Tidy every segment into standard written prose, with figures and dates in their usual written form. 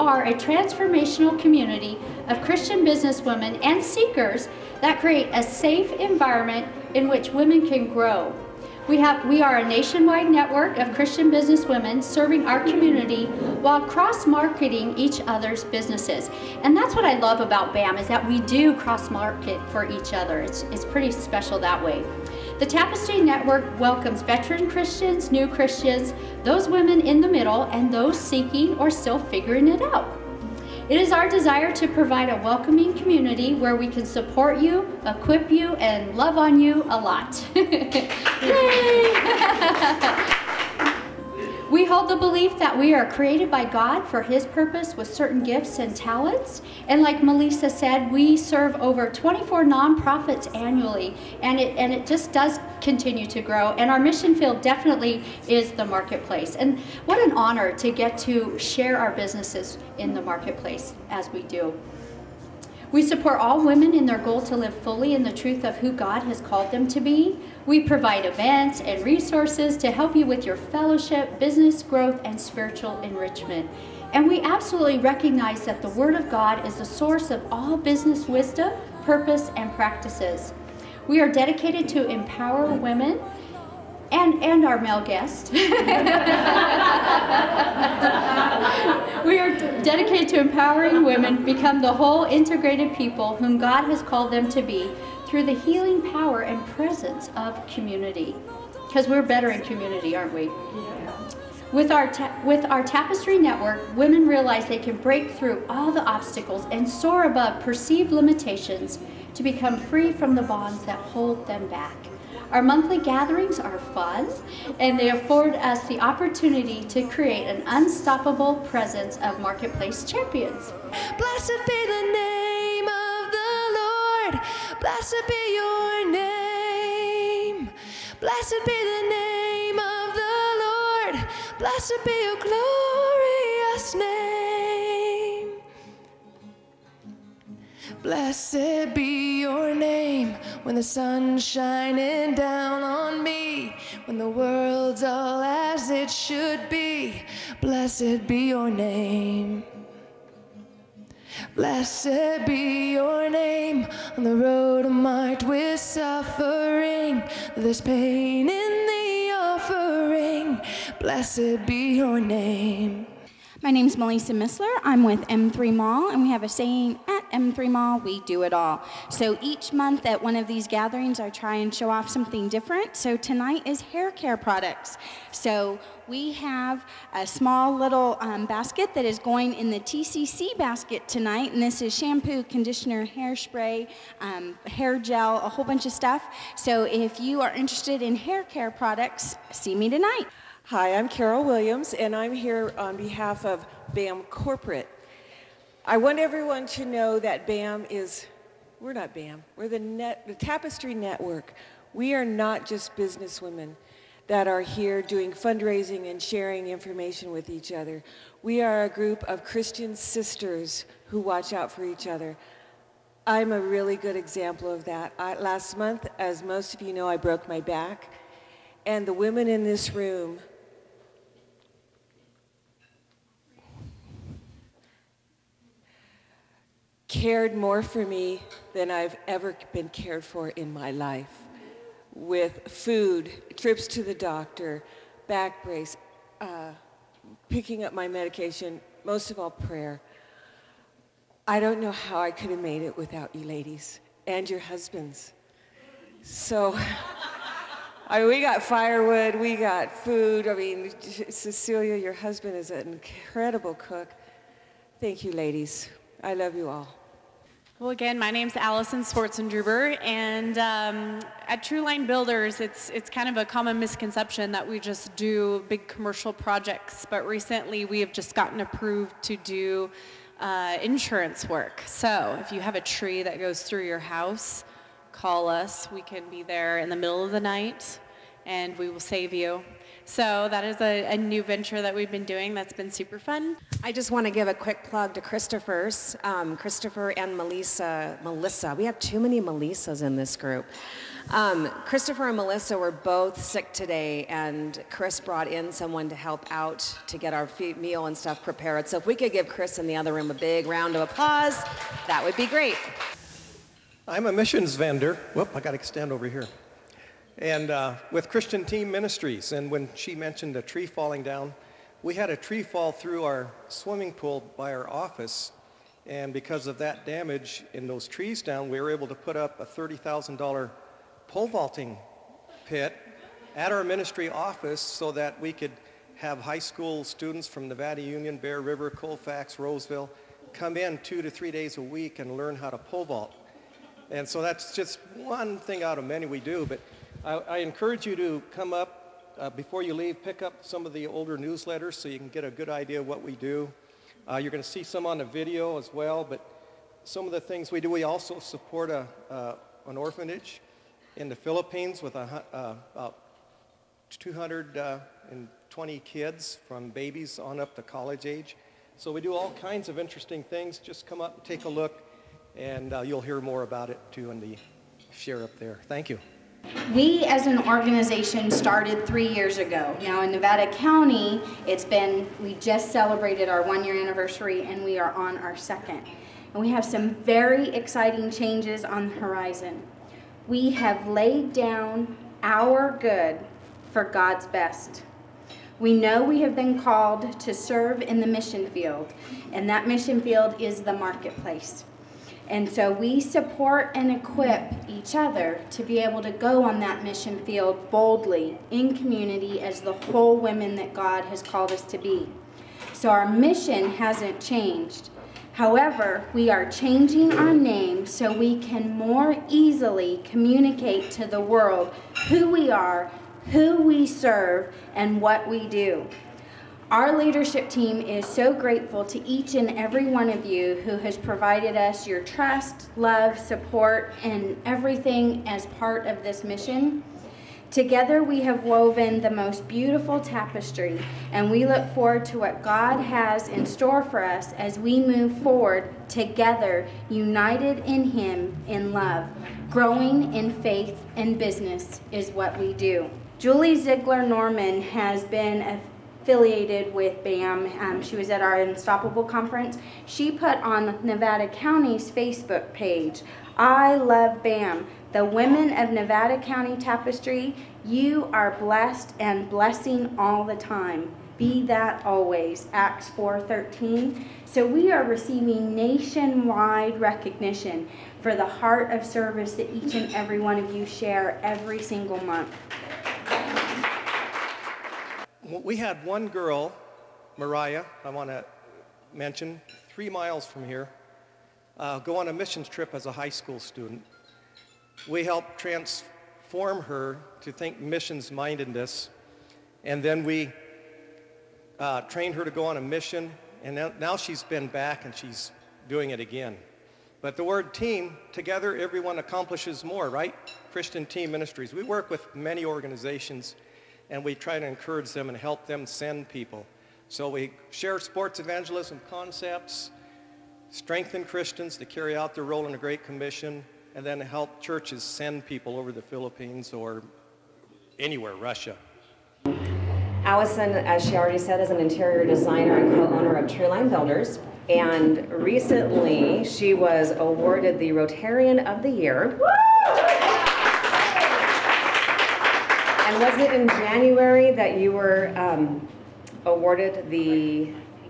are a transformational community of Christian businesswomen and seekers that create a safe environment in which women can grow. We are a nationwide network of Christian businesswomen serving our community while cross-marketing each other's businesses. And that's what I love about BAM, is that we do cross-market for each other. It's pretty special that way. The Tapestry Network welcomes veteran Christians, new Christians, those women in the middle, and those seeking or still figuring it out. It is our desire to provide a welcoming community where we can support you, equip you, and love on you a lot. Yay! We hold the belief that we are created by God for His purpose with certain gifts and talents. And like Melissa said, we serve over 24 nonprofits annually, and it just does continue to grow. And our mission field definitely is the marketplace. And what an honor to get to share our businesses in the marketplace as we do. We support all women in their goal to live fully in the truth of who God has called them to be. We provide events and resources to help you with your fellowship, business growth, and spiritual enrichment. And we absolutely recognize that the Word of God is the source of all business wisdom, purpose, and practices. We are dedicated to empower women and our male guest. We are dedicated to empowering women become the whole integrated people whom God has called them to be through the healing power and presence of community. Because we're better in community, aren't we? Yeah. With our Tapestry Network, women realize they can break through all the obstacles and soar above perceived limitations to become free from the bonds that hold them back. Our monthly gatherings are fun, and they afford us the opportunity to create an unstoppable presence of marketplace champions. Blessed be the name of the Lord. Blessed be your name. Blessed be the name of the Lord. Blessed be your glorious name. Blessed be your name when the sun's shining down on me, when the world's all as it should be. Blessed be your name. Blessed be your name on the road marked with suffering. There's pain in the offering. Blessed be your name. My name's Melissa Missler. I'm with M3 Mall, and we have a saying at M3 Mall, we do it all. So each month at one of these gatherings, I try and show off something different. So tonight is hair care products. So we have a small little basket that is going in the TCC basket tonight, and this is shampoo, conditioner, hairspray, hair gel, a whole bunch of stuff. So if you are interested in hair care products, see me tonight. Hi, I'm Carol Williams, and I'm here on behalf of BAM Corporate. I want everyone to know that BAM is, we're not BAM, we're the Tapestry Network. We are not just businesswomen that are here doing fundraising and sharing information with each other. We are a group of Christian sisters who watch out for each other. I'm a really good example of that. Last month, as most of you know, I broke my back, and the women in this room cared more for me than I've ever been cared for in my life. With food, trips to the doctor, back brace, picking up my medication, most of all prayer. I don't know how I could have made it without you ladies and your husbands. So, we got firewood, we got food. I mean, Cecilia, your husband is an incredible cook. Thank you, ladies. I love you all. Well, again, my name's Allison Swarzendruber, and at True Line Builders, it's kind of a common misconception that we just do big commercial projects, but recently we have just gotten approved to do insurance work. So if you have a tree that goes through your house, call us. We can be there in the middle of the night, and we will save you. So that is a new venture that we've been doing that's been super fun. I just want to give a quick plug to Christophers. Christopher and Melissa. We have too many Melissas in this group. Christopher and Melissa were both sick today, and Chris brought in someone to help out to get our meal and stuff prepared. So if we could give Chris in the other room a big round of applause, that would be great. I'm a missions vendor. Whoop, I got to stand over here. And with Christian Team Ministries, and when she mentioned a tree falling down, we had a tree fall through our swimming pool by our office, and because of that damage in those trees down, we were able to put up a $30,000 pole vaulting pit at our ministry office so that we could have high school students from Nevada Union, Bear River, Colfax, Roseville come in 2 to 3 days a week and learn how to pole vault. And so that's just one thing out of many we do, but I encourage you to come up before you leave, pick up some of the older newsletters so you can get a good idea of what we do. You're going to see some on the video as well, but some of the things we do, we also support an orphanage in the Philippines with about 220 kids from babies on up to college age. So we do all kinds of interesting things. Just come up and take a look, and you'll hear more about it too in the share up there. Thank you. We as an organization started 3 years ago. Now in Nevada County, we just celebrated our 1-year anniversary, and we are on our second. And we have some very exciting changes on the horizon. We have laid down our good for God's best. We know we have been called to serve in the mission field, and that mission field is the marketplace. And so we support and equip each other to be able to go on that mission field boldly in community as the whole women that God has called us to be. So our mission hasn't changed. However, we are changing our name so we can more easily communicate to the world who we are, who we serve, and what we do. Our leadership team is so grateful to each and every one of you who has provided us your trust, love, support, and everything as part of this mission. Together we have woven the most beautiful tapestry, and we look forward to what God has in store for us as we move forward together, united in Him in love. Growing in faith and business is what we do. Julie Ziegler Norman has been affiliated with BAM. She was at our Unstoppable conference. She put on Nevada County's Facebook page, I love BAM. The women of Nevada County Tapestry, you are blessed and blessing all the time. Be that always, Acts 4:13. So we are receiving nationwide recognition for the heart of service that each and every one of you share every single month. We had one girl, Mariah, I want to mention, 3 miles from here, go on a missions trip as a high school student. We helped transform her to think missions-mindedness, and then we trained her to go on a mission, and now she's been back and she's doing it again. But the word team, together everyone accomplishes more, right? Christian Team Ministries. We work with many organizations, and we try to encourage them and help them send people. So we share sports evangelism concepts, strengthen Christians to carry out their role in the Great Commission, and then help churches send people over the Philippines or anywhere, Russia. Allison, as she already said, is an interior designer and co-owner of True Line Builders. And recently, she was awarded the Rotarian of the Year. And was it in January that you were awarded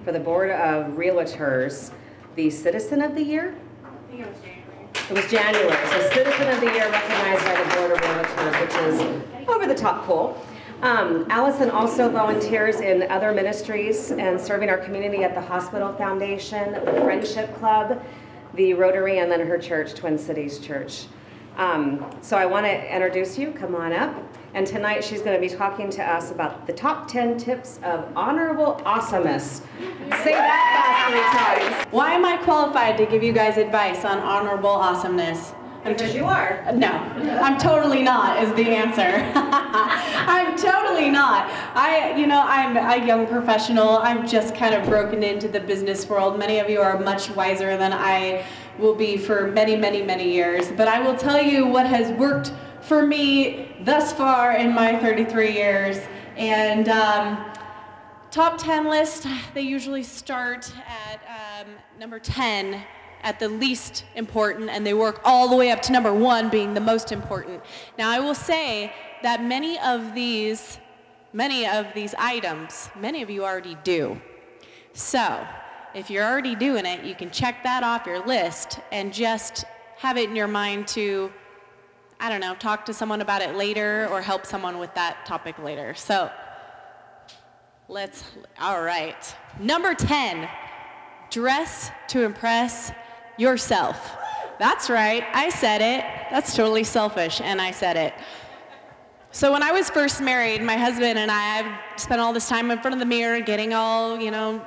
for the Board of Realtors, the Citizen of the Year? I think it was January. It was January. So Citizen of the Year recognized by the Board of Realtors, which is over the top cool. Allison also volunteers in other ministries and serving our community at the Hospital Foundation, the Friendship Club, the Rotary, and then her church, Twin Cities Church. So I want to introduce you. Come on up. And tonight she's going to be talking to us about the top 10 tips of honorable awesomeness. Say that fast 3 times. Why am I qualified to give you guys advice on honorable awesomeness? Because you are. No, I'm totally not is the answer. I'm totally not. I'm a young professional. I'm just kind of broken into the business world. Many of you are much wiser than I will be for many, many, many years. But I will tell you what has worked for me thus far in my 33 years. And top 10 list, they usually start at number 10. At the least important, and they work all the way up to number 1 being the most important. Now I will say that many of these items, many of you already do. So if you're already doing it, you can check that off your list and just have it in your mind to, I don't know, talk to someone about it later or help someone with that topic later. So all right. Number 10, dress to impress yourself. That's right, I said it. That's totally selfish, and I said it. So when I was first married, my husband and I spent all this time in front of the mirror getting all,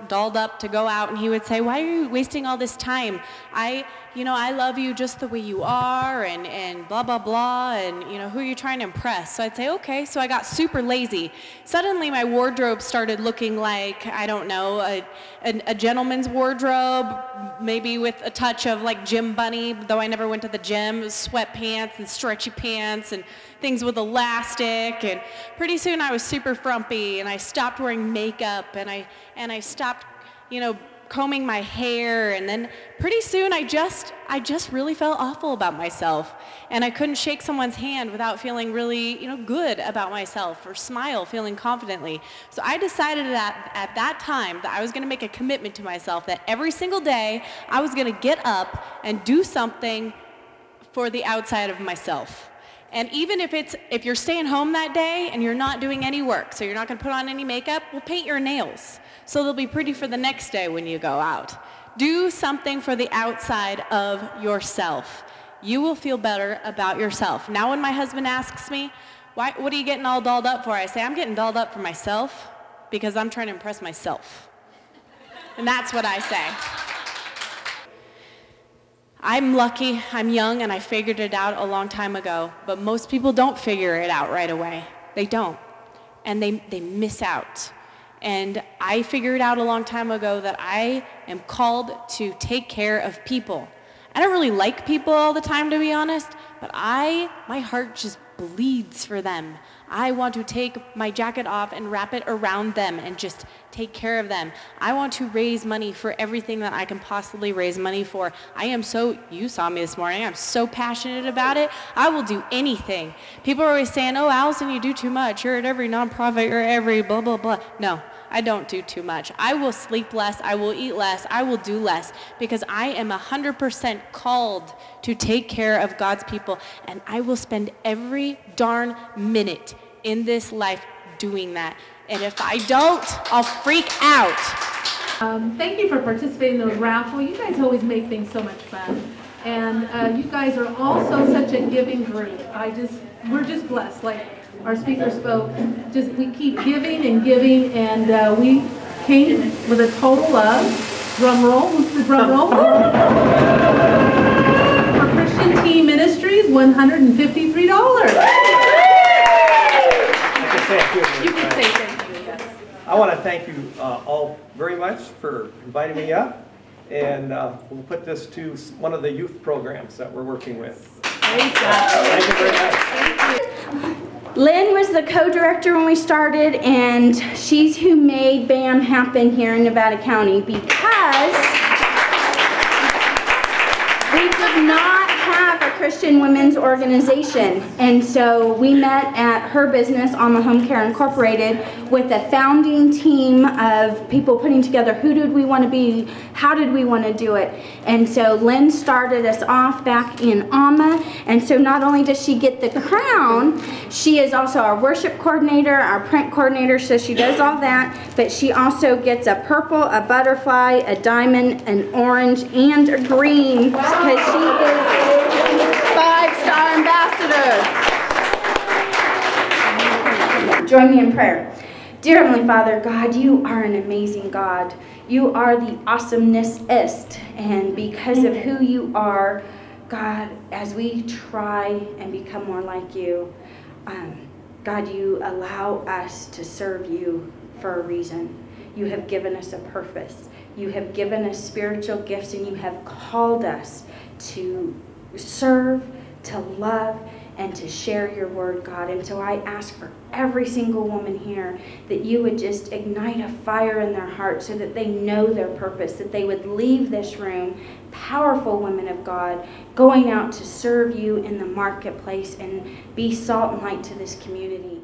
dolled up to go out, and he would say, why are you wasting all this time? I love you just the way you are, and blah, blah, blah, and, who are you trying to impress? So I'd say, okay. So I got super lazy. Suddenly my wardrobe started looking like, I don't know, a gentleman's wardrobe, maybe with a touch of like gym bunny, though I never went to the gym. It was sweatpants and stretchy pants and things with elastic, and pretty soon I was super frumpy, and I stopped wearing makeup, and I stopped, combing my hair, and then pretty soon I just really felt awful about myself, and I couldn't shake someone's hand without feeling really, good about myself, or smile, feeling confidently. So I decided that at that time that I was going to make a commitment to myself that every single day I was going to get up and do something for the outside of myself. And even if you're staying home that day and you're not doing any work, so you're not going to put on any makeup, well, paint your nails so they'll be pretty for the next day when you go out. Do something for the outside of yourself. You will feel better about yourself. Now when my husband asks me, what are you getting all dolled up for? I say, I'm getting dolled up for myself because I'm trying to impress myself. And that's what I say. I'm lucky, I'm young, and I figured it out a long time ago, but most people don't figure it out right away. They don't, and they miss out. And I figured out a long time ago that I am called to take care of people. I don't really like people all the time, to be honest, but my heart just bleeds for them. I want to take my jacket off and wrap it around them and just take care of them. I want to raise money for everything that I can possibly raise money for. You saw me this morning, I'm so passionate about it. I will do anything. People are always saying, oh, Allison, you do too much. You're at every nonprofit, you're at every blah, blah, blah. No, I don't do too much. I will sleep less, I will eat less, I will do less, because I am 100% called to take care of God's people, and I will spend every darn minute in this life doing that. And if I don't, I'll freak out. Thank you for participating in the raffle. You guys always make things so much fun. And you guys are also such a giving group. We're just blessed. Like our speaker spoke, we keep giving and giving, and we came with a total of, drum roll, who's the drum roll? For Christian Team Ministries, $153. You can say thank you, yes. I want to thank you all very much for inviting me up, and we'll put this to one of the youth programs that we're working with. Praise God. Thank you very much. Lynn was the co-director when we started, and she's who made BAM happen here in Nevada County, because we did not have a Christian women's organization. And so we met at her business, Alma Home Care Incorporated, with a founding team of people putting together who did we want to be, how did we want to do it. And so Lynn started us off back in Alma, and so not only does she get the crown, she is also our worship coordinator, our print coordinator, so she does all that, but she also gets a purple, a butterfly, a diamond, an orange, and a green, because she is 5-star ambassador. Join me in prayer. Dear Heavenly Father, God, you are an amazing God. You are the awesomeness-est, and because of who you are, God, God, as we try and become more like you, God, you allow us to serve you for a reason. You have given us a purpose. You have given us spiritual gifts, and you have called us to serve, to love, and to share your word, God. And so I ask for every single woman here that you would just ignite a fire in their heart so that they know their purpose, that they would leave this room powerful women of God, going out to serve you in the marketplace and be salt and light to this community.